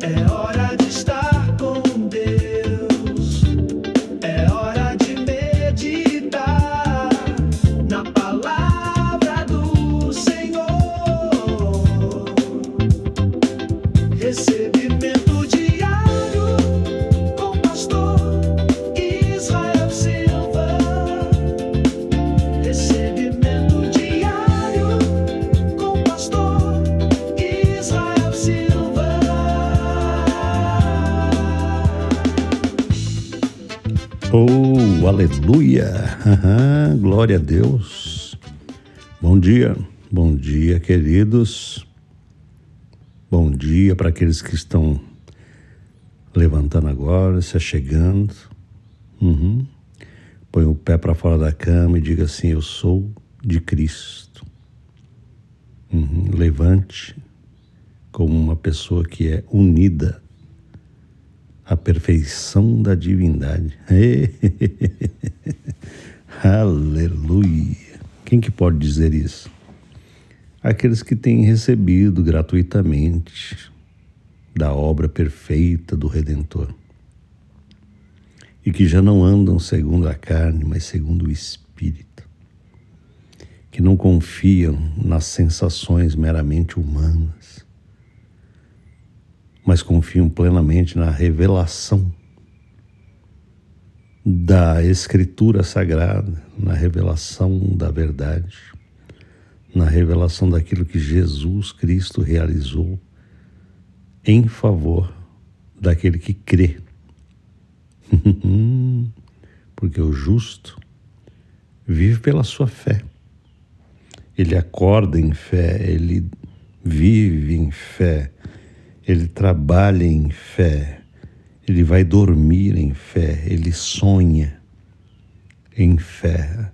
É hora de estar com Deus. É hora de meditar na palavra do Senhor. Recebimento diário com o pastor Israel Silva. Recebimento diário com o pastor Israel Silva. Oh, aleluia! Glória a Deus! Bom dia, queridos. Bom dia para aqueles que estão levantando agora, se achegando. Põe o pé para fora da cama e diga assim: eu sou de Cristo. Levante como uma pessoa que é unida à perfeição da divindade. Aleluia! Quem que pode dizer isso? Aqueles que têm recebido gratuitamente da obra perfeita do Redentor e que já não andam segundo a carne, mas segundo o Espírito, que não confiam nas sensações meramente humanas, mas confiam plenamente na revelação da Escritura Sagrada, na revelação da verdade, na revelação daquilo que Jesus Cristo realizou em favor daquele que crê. Porque o justo vive pela sua fé. Ele acorda em fé, ele vive em fé, ele trabalha em fé, ele vai dormir em fé, ele sonha em fé.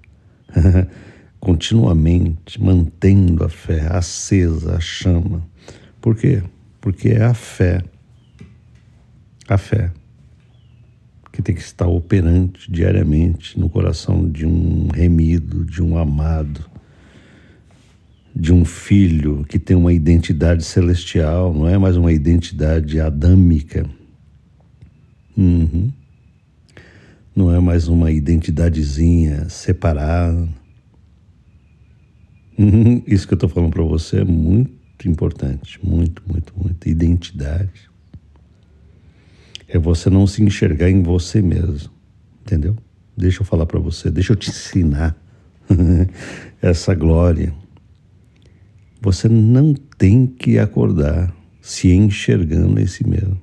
Continuamente mantendo a fé acesa, a chama. Por quê? Porque é a fé que tem que estar operante diariamente no coração de um remido, de um amado, de um filho que tem uma identidade celestial, não é mais uma identidade adâmica. Não é mais uma identidadezinha separada. Isso que eu estou falando para você é muito importante, muito, muito, muito. Identidade é você não se enxergar em você mesmo, entendeu? Deixa eu falar para você, deixa eu te ensinar essa glória. Você não tem que acordar se enxergando em si mesmo.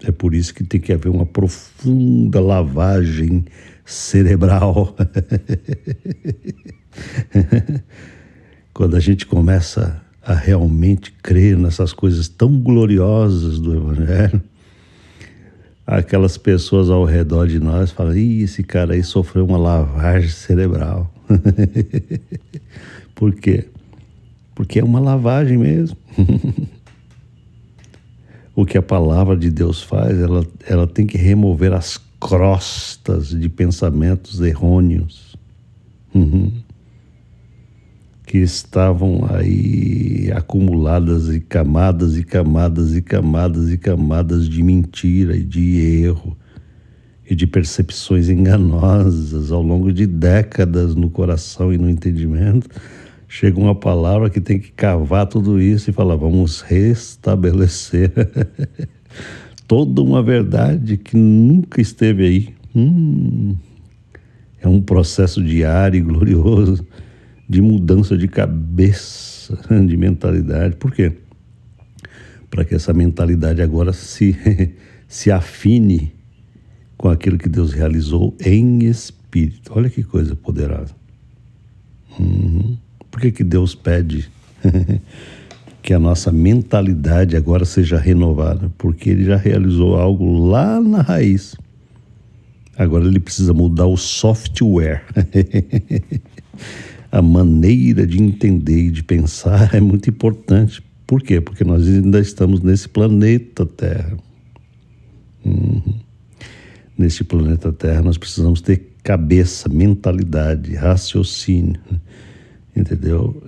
É por isso que tem que haver uma profunda lavagem cerebral. Quando a gente começa a realmente crer nessas coisas tão gloriosas do Evangelho, aquelas pessoas ao redor de nós falam: ih, esse cara aí sofreu uma lavagem cerebral. Por quê? Porque é uma lavagem mesmo. O que a palavra de Deus faz, ela tem que remover as crostas de pensamentos errôneos que estavam aí acumuladas e camadas e camadas e camadas e camadas de mentira e de erro e de percepções enganosas ao longo de décadas no coração e no entendimento. Chega uma palavra que tem que cavar tudo isso e falar: vamos restabelecer toda uma verdade que nunca esteve aí. É um processo diário e glorioso de mudança de cabeça, de mentalidade. Por quê? Para que essa mentalidade agora se afine com aquilo que Deus realizou em espírito. Olha que coisa poderosa. Por que Deus pede que a nossa mentalidade agora seja renovada? Porque Ele já realizou algo lá na raiz. Agora Ele precisa mudar o software. A maneira de entender e de pensar é muito importante. Por quê? Porque nós ainda estamos nesse planeta Terra. Neste planeta Terra nós precisamos ter cabeça, mentalidade, raciocínio. Entendeu?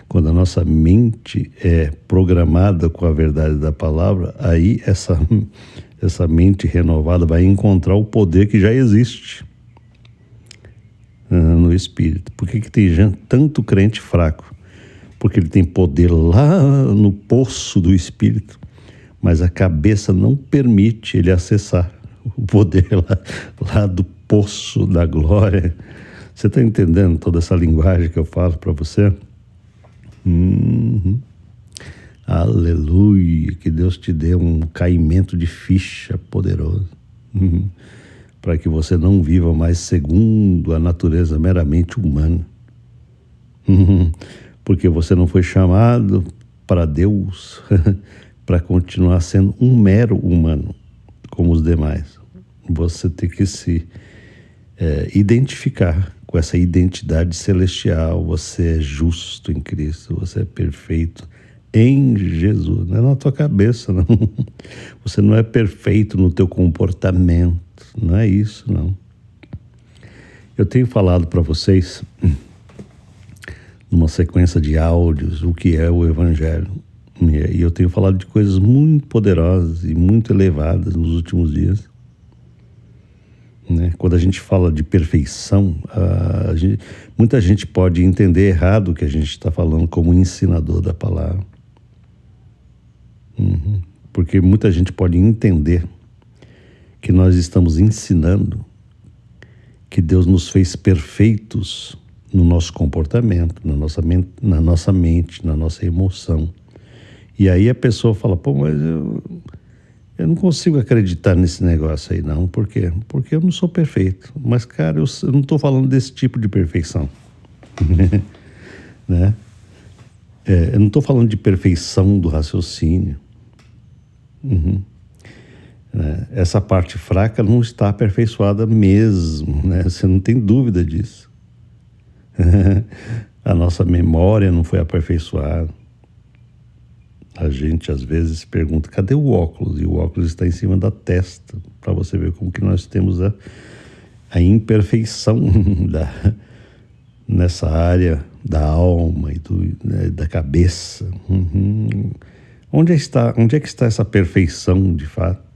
Quando a nossa mente é programada com a verdade da palavra, aí essa mente renovada vai encontrar o poder que já existe no Espírito. Por que tem tanto crente fraco? Porque ele tem poder lá no poço do Espírito, mas a cabeça não permite ele acessar o poder lá do poço da glória. Você está entendendo toda essa linguagem que eu falo para você? Aleluia, que Deus te dê um caimento de ficha poderoso, para que você não viva mais segundo a natureza meramente humana, porque você não foi chamado para Deus para continuar sendo um mero humano como os demais. Você tem que se identificar com essa identidade celestial. Você é justo em Cristo, você é perfeito em Jesus, não é na tua cabeça, não. Você não é perfeito no teu comportamento, não é isso, não. Eu tenho falado para vocês, numa sequência de áudios, o que é o Evangelho, e eu tenho falado de coisas muito poderosas e muito elevadas nos últimos dias. Quando a gente fala de perfeição, muita gente pode entender errado o que a gente está falando como ensinador da palavra. Porque muita gente pode entender que nós estamos ensinando que Deus nos fez perfeitos no nosso comportamento, na nossa mente, na nossa emoção. E aí a pessoa fala, pô, mas eu não consigo acreditar nesse negócio aí, não. Por quê? Porque eu não sou perfeito. Mas, cara, eu não estou falando desse tipo de perfeição. Né? Eu não estou falando de perfeição do raciocínio. Essa parte fraca não está aperfeiçoada mesmo, né? Você não tem dúvida disso. A nossa memória não foi aperfeiçoada. A gente às vezes pergunta, cadê o óculos? E o óculos está em cima da testa, para você ver como que nós temos a imperfeição nessa área da alma e da cabeça. Onde é que está essa perfeição de fato?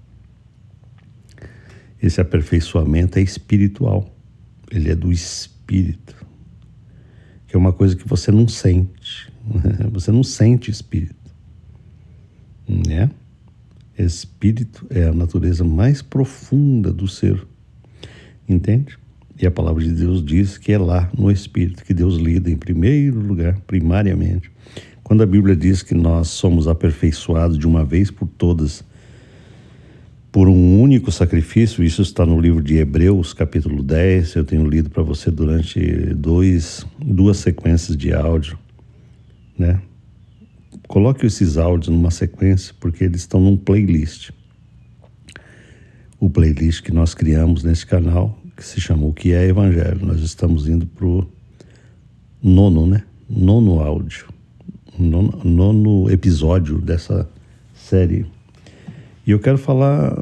Esse aperfeiçoamento é espiritual, ele é do Espírito, que é uma coisa que você não sente, você não sente Espírito. Espírito é a natureza mais profunda do ser, entende? E a palavra de Deus diz que é lá no Espírito que Deus lida em primeiro lugar, primariamente. Quando a Bíblia diz que nós somos aperfeiçoados de uma vez por todas por um único sacrifício, isso está no livro de Hebreus, capítulo 10, eu tenho lido para você durante duas sequências de áudio, né? Coloque esses áudios numa sequência, porque eles estão num playlist. O playlist que nós criamos nesse canal, que se chama O que é Evangelho. Nós estamos indo para o nono áudio, nono episódio dessa série. E eu quero falar,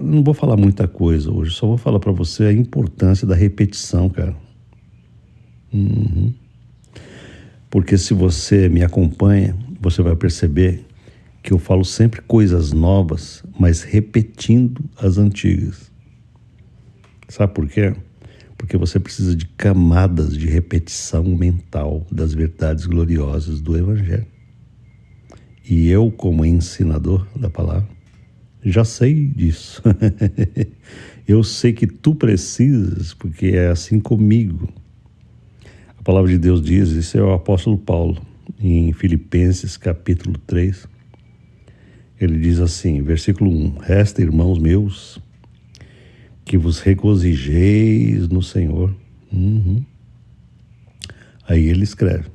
não vou falar muita coisa hoje, só vou falar para você a importância da repetição, cara. Porque se você me acompanha, você vai perceber que eu falo sempre coisas novas, mas repetindo as antigas. Sabe por quê? Porque você precisa de camadas de repetição mental das verdades gloriosas do Evangelho. E eu, como ensinador da palavra, já sei disso. Eu sei que tu precisas, porque é assim comigo. A palavra de Deus diz, isso é o apóstolo Paulo, em Filipenses capítulo 3, ele diz assim, versículo 1, resta, irmãos meus, que vos regozijeis no Senhor. Aí ele escreve,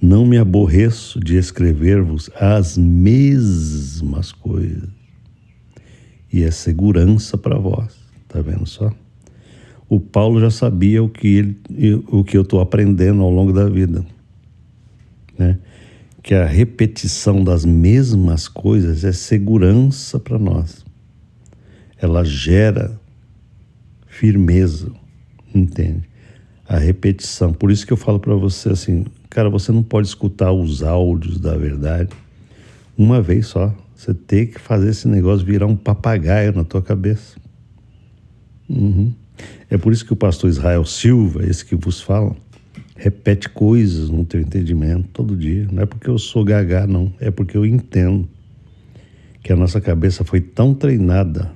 não me aborreço de escrever-vos as mesmas coisas, e é segurança para vós, tá vendo só? O Paulo já sabia o que eu estou aprendendo ao longo da vida, né? Que a repetição das mesmas coisas é segurança para nós. Ela gera firmeza, entende? A repetição. Por isso que eu falo para você assim, cara, você não pode escutar os áudios da verdade uma vez só. Você tem que fazer esse negócio virar um papagaio na tua cabeça. É por isso que o pastor Israel Silva, esse que vos fala, repete coisas no teu entendimento todo dia. Não é porque eu sou gagá, não. É porque eu entendo que a nossa cabeça foi tão treinada.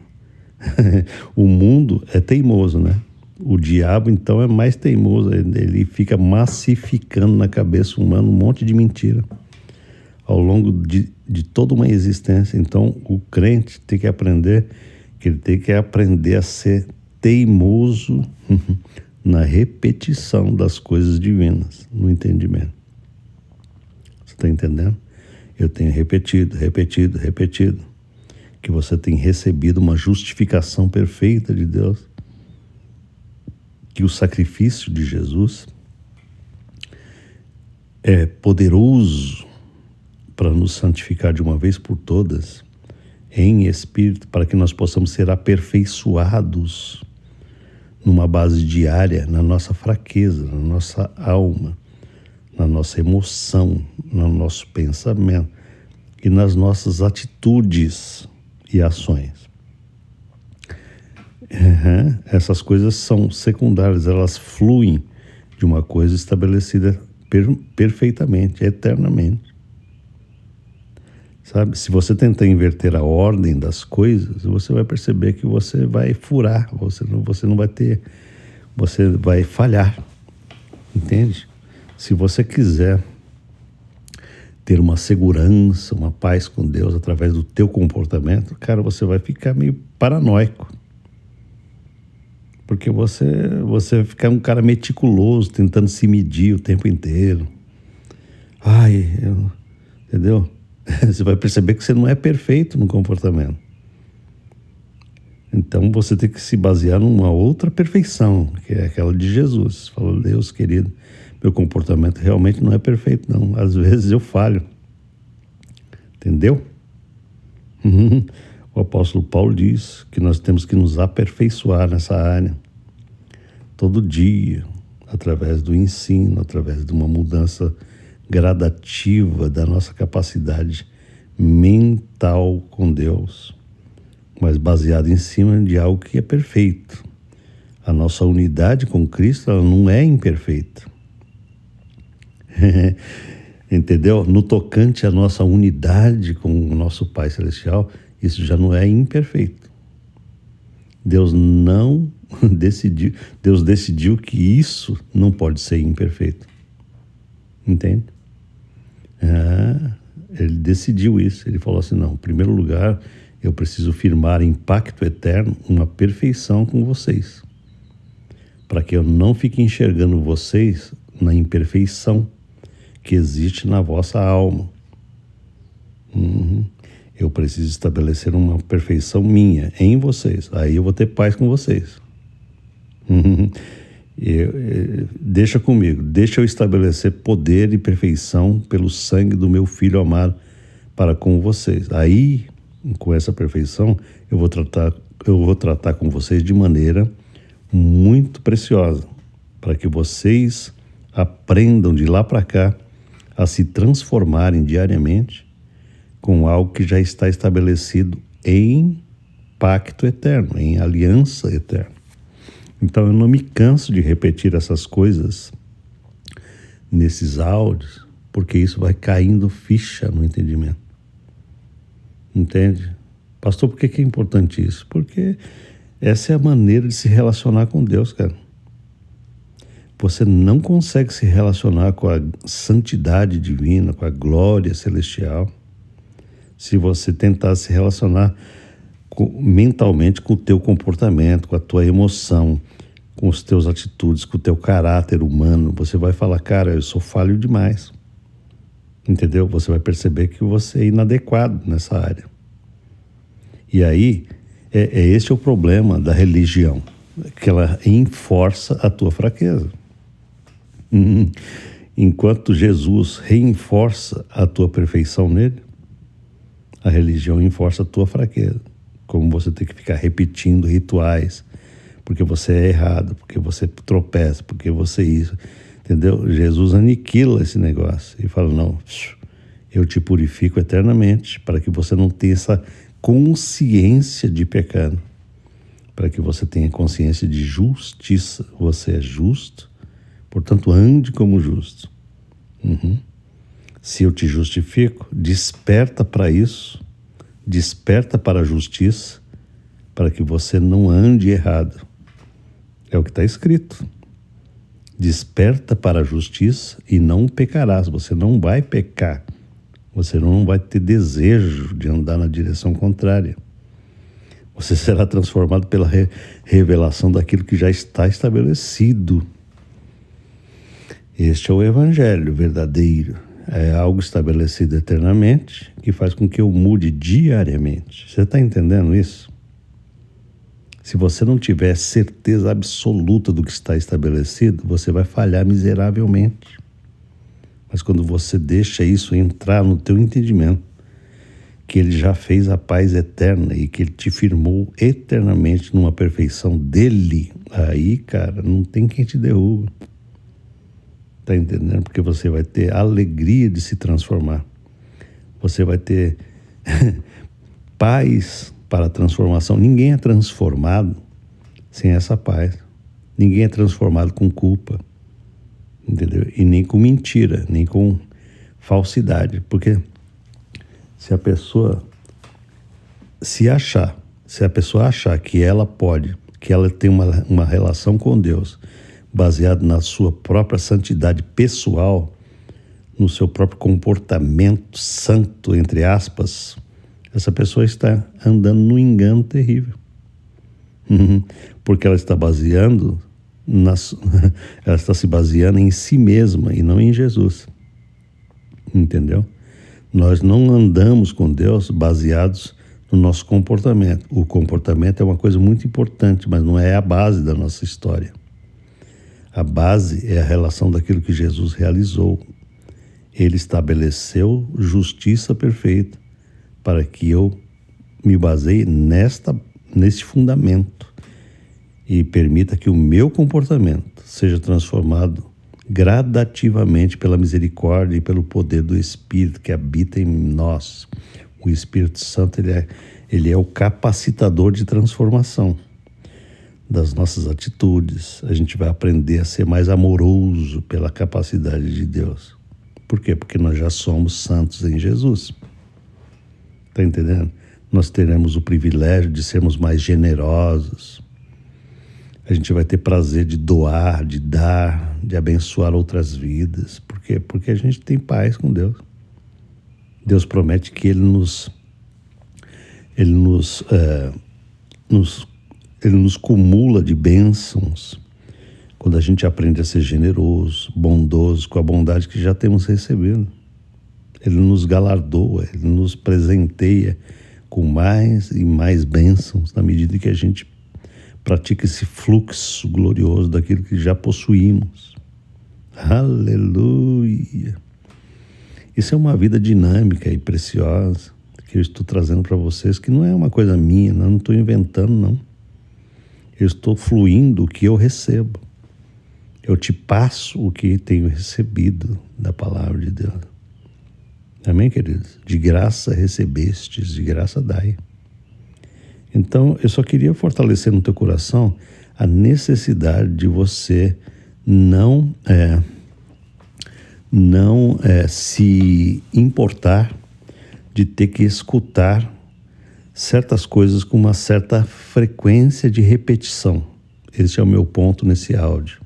O mundo é teimoso, né? O diabo, então, é mais teimoso. Ele fica massificando na cabeça humana um monte de mentira ao longo de toda uma existência. Então, o crente tem que aprender que ele tem que aprender a ser teimoso na repetição das coisas divinas, no entendimento. Você está entendendo? Eu tenho repetido, que você tem recebido uma justificação perfeita de Deus, que o sacrifício de Jesus é poderoso para nos santificar de uma vez por todas, em espírito, para que nós possamos ser aperfeiçoados numa base diária, na nossa fraqueza, na nossa alma, na nossa emoção, no nosso pensamento e nas nossas atitudes e ações. Essas coisas são secundárias, elas fluem de uma coisa estabelecida perfeitamente, eternamente. Sabe? Se você tentar inverter a ordem das coisas, você vai perceber que você vai furar, você não vai ter, você vai falhar, entende? Se você quiser ter uma segurança, uma paz com Deus através do teu comportamento, cara, você vai ficar meio paranoico. Porque você vai ficar um cara meticuloso, tentando se medir o tempo inteiro. Entendeu? Você vai perceber que você não é perfeito no comportamento. Então você tem que se basear numa outra perfeição, que é aquela de Jesus. Falou, Deus querido, meu comportamento realmente não é perfeito, não. Às vezes eu falho. Entendeu? O apóstolo Paulo diz que nós temos que nos aperfeiçoar nessa área. Todo dia, através do ensino, através de uma mudança gradativa da nossa capacidade mental com Deus, mas baseado em cima de algo que é perfeito. A nossa unidade com Cristo, ela não é imperfeita. Entendeu? No tocante à nossa unidade com o nosso Pai Celestial, isso já não é imperfeito. Deus decidiu que isso não pode ser imperfeito. Entende? Ele decidiu isso. Ele falou assim, não, em primeiro lugar, eu preciso firmar em pacto eterno uma perfeição com vocês, para que eu não fique enxergando vocês na imperfeição que existe na vossa alma. Eu preciso estabelecer uma perfeição minha em vocês. Aí eu vou ter paz com vocês. Deixa comigo, deixa eu estabelecer poder e perfeição pelo sangue do meu Filho amado para com vocês. Aí, com essa perfeição, eu vou tratar com vocês de maneira muito preciosa, para que vocês aprendam de lá para cá a se transformarem diariamente com algo que já está estabelecido em pacto eterno, em aliança eterna. Então eu não me canso de repetir essas coisas nesses áudios, porque isso vai caindo ficha no entendimento. Entende? Pastor, por que é importante isso? Porque essa é a maneira de se relacionar com Deus, cara. Você não consegue se relacionar com a santidade divina, com a glória celestial, se você tentar se relacionar mentalmente com o teu comportamento, com a tua emoção, com os teus atitudes, com o teu caráter humano. Você vai falar, cara, eu sou falho demais. Entendeu? Você vai perceber que você é inadequado nessa área. E aí, esse é o problema da religião, que ela enforça a tua fraqueza. Enquanto Jesus reforça a tua perfeição nele, a religião enforça a tua fraqueza. Como você tem que ficar repetindo rituais porque você é errado, porque você tropeça, porque você isso, entendeu? Jesus aniquila esse negócio e fala, não, eu te purifico eternamente para que você não tenha essa consciência de pecado, para que você tenha consciência de justiça. Você é justo, portanto ande como justo. Se eu te justifico, desperta para isso, desperta para a justiça, para que você não ande errado. É o que está escrito. Desperta para a justiça e não pecarás. Você não vai pecar. Você não vai ter desejo de andar na direção contrária. Você será transformado pela revelação daquilo que já está estabelecido. Este é o Evangelho verdadeiro. É algo estabelecido eternamente que faz com que eu mude diariamente. Você está entendendo isso? Se você não tiver certeza absoluta do que está estabelecido, você vai falhar miseravelmente. Mas quando você deixa isso entrar no teu entendimento, que Ele já fez a paz eterna e que Ele te firmou eternamente numa perfeição dEle, aí, cara, não tem quem te derruba. Tá entendendo? Porque você vai ter alegria de se transformar. Você vai ter paz para a transformação. Ninguém é transformado sem essa paz. Ninguém é transformado com culpa. Entendeu? E nem com mentira, nem com falsidade. Porque se a pessoa achar que ela pode, que ela tem uma relação com Deus baseado na sua própria santidade pessoal, no seu próprio comportamento santo, entre aspas, essa pessoa está andando num engano terrível. Porque ela está ela está se baseando em si mesma e não em Jesus. Entendeu? Nós não andamos com Deus baseados no nosso comportamento. O comportamento é uma coisa muito importante, mas não é a base da nossa história. A base é a relação daquilo que Jesus realizou. Ele estabeleceu justiça perfeita para que eu me baseie nesse fundamento e permita que o meu comportamento seja transformado gradativamente pela misericórdia e pelo poder do Espírito que habita em nós. O Espírito Santo, ele é o capacitador de transformação das nossas atitudes. A gente vai aprender a ser mais amoroso pela capacidade de Deus. Por quê? Porque nós já somos santos em Jesus. Está entendendo? Nós teremos o privilégio de sermos mais generosos. A gente vai ter prazer de doar, de dar, de abençoar outras vidas. Por quê? Porque a gente tem paz com Deus. Deus promete que Ele nos cumula de bênçãos quando a gente aprende a ser generoso, bondoso, com a bondade que já temos recebido. Ele nos galardoa, Ele nos presenteia com mais e mais bênçãos na medida que a gente pratica esse fluxo glorioso daquilo que já possuímos. Aleluia! Isso é uma vida dinâmica e preciosa que eu estou trazendo para vocês, que não é uma coisa minha, não estou inventando, não. Eu estou fluindo o que eu recebo. Eu te passo o que tenho recebido da palavra de Deus. Amém, queridos? De graça recebestes, de graça dai. Então, eu só queria fortalecer no teu coração a necessidade de você não se importar de ter que escutar certas coisas com uma certa frequência de repetição. Esse é o meu ponto nesse áudio.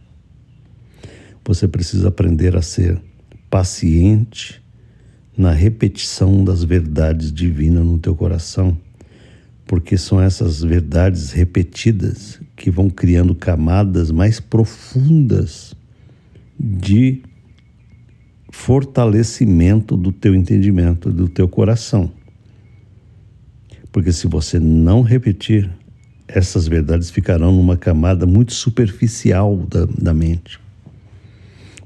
Você precisa aprender a ser paciente na repetição das verdades divinas no teu coração, porque são essas verdades repetidas que vão criando camadas mais profundas de fortalecimento do teu entendimento, do teu coração. Porque se você não repetir, essas verdades ficarão numa camada muito superficial da mente.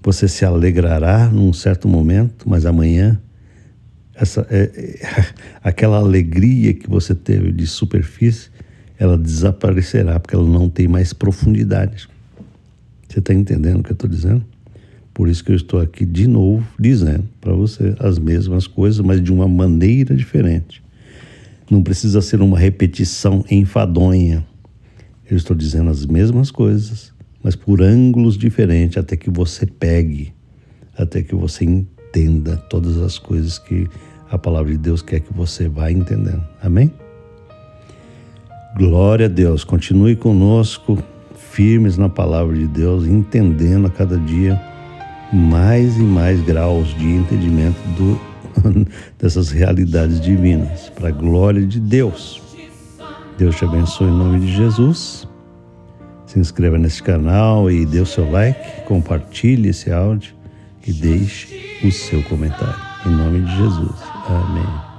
Você se alegrará num certo momento, mas amanhã aquela alegria que você teve de superfície ela desaparecerá, porque ela não tem mais profundidade. Você está entendendo o que eu estou dizendo? Por isso que eu estou aqui de novo dizendo para você as mesmas coisas, mas de uma maneira diferente. Não precisa ser uma repetição enfadonha. Eu estou dizendo as mesmas coisas, mas por ângulos diferentes, até que você pegue, até que você entenda todas as coisas que a palavra de Deus quer que você vá entendendo. Amém? Glória a Deus. Continue conosco, firmes na palavra de Deus, entendendo a cada dia mais e mais graus de entendimento dessas realidades divinas, para a glória de Deus. Deus te abençoe em nome de Jesus. Se inscreva nesse canal e dê o seu like, compartilhe esse áudio e deixe o seu comentário. Em nome de Jesus. Amém.